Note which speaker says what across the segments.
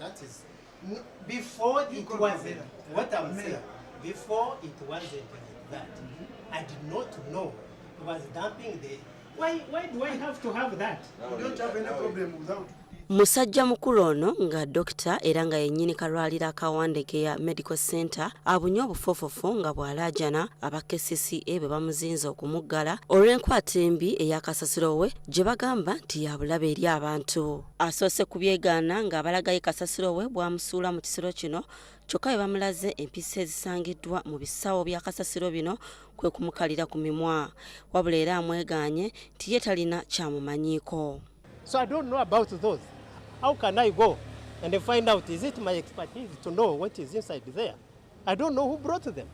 Speaker 1: That is before it wasn't. What I'm saying, before it wasn't like that. I did not know it was dumping the. Why do I have to have that?
Speaker 2: You don't have any problem without.
Speaker 3: Musajja mukulu ono nga dokita era nga yennyini kalwalira ka Wandegeya Medical Center abunye obufofofo nga bw'alaajana aba KCCA bwe bamuzinza okumuggala olw'enkwata embi ey'akasasiro we gye bagamba nti yabulabe eri abantu. Asoose kubyegaana ng'abalagayo kasasiro we bwamusuula mu kisiro kino kyokka bwe bamulaze empiso ezisangiddwa mu bisawo bya kasasiro bino kwe kumukalira ku mimwa wabula era amwegaanye nti ye talina kyamumanyiiko.
Speaker 1: So I don't know about those. How can I go and find out? Is it my expertise to know what is inside there? I don't know who brought them,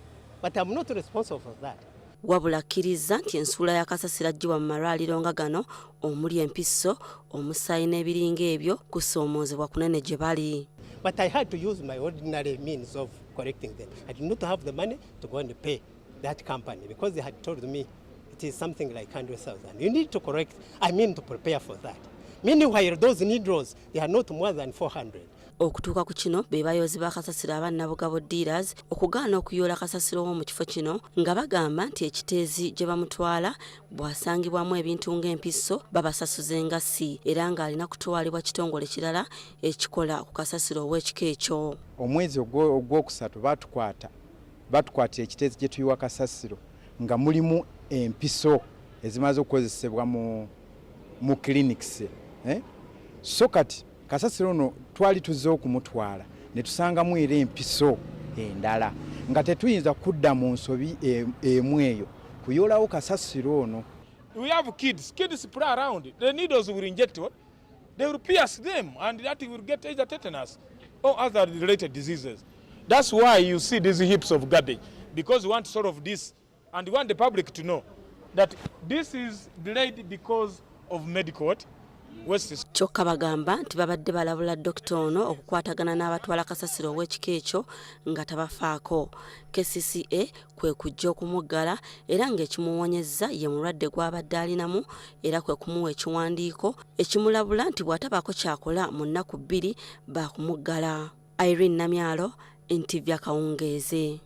Speaker 1: but I'm not responsible for that.
Speaker 3: Wabula akkiriza nti ensuula ya kasasiro aggyibwa mu malwaliro nga gano omuli empiso, omusaayi n'ebiringa ebyo kusoomoozebwa kunene gye bali.
Speaker 1: But I had to use my ordinary means of correcting them. I did not have the money to go and pay that company because they had told me it is something like 100,000. You need to correct, to prepare for that. Meanwhile, those needles, they are not more than 400.
Speaker 3: Okutuuka ku kino be bayozi ba kasasiro aba Nabugabo dealers okugaana okuyoola kasasiro mu kifo kino nga bagamba nti ekiteezi gye bamutwala bw'asangibwamu ebintu ng'empiso babasasuze engassi era ng'alina kutwalibwa kitongole kirala ekikola ku kasasiro ow'ekika ekyo.
Speaker 4: Omwezi ogwokusatu batukwata ekiteezi gye tuyiwa kasasiro nga mulimu empiso ezimaze okukozesebwa mu clinics. So kati kasasiro ono twali tuzze okumutwala ne tusangamu era empiso endala nga tetuyinza kudda mu nsobi emu eyo kuyoolawo kasasiro ono.
Speaker 5: We have kids play around, the needles will inject what? They will pierce them and that will get either tetanus or other related diseases. That's why you see these heaps of garbage, because we want sort of this and we want the public to know that this is delayed because of medical
Speaker 3: kyokka bagamba nti babadde balabula dokita ono okukwatagana n'abatwala kasasiro ow'ekika ekyo nga tabafaako. KCCA kwe kujja okumuggala era ng'ekimuwonyezza ye mulwadde gw'abadde alinamu era kwe kumuwa ekiwandiiko ekimulabula nti bw'atabaako kyakola mu nnaku 2 baakumuggala. Irene Namyalo, NTV Akawungeezi.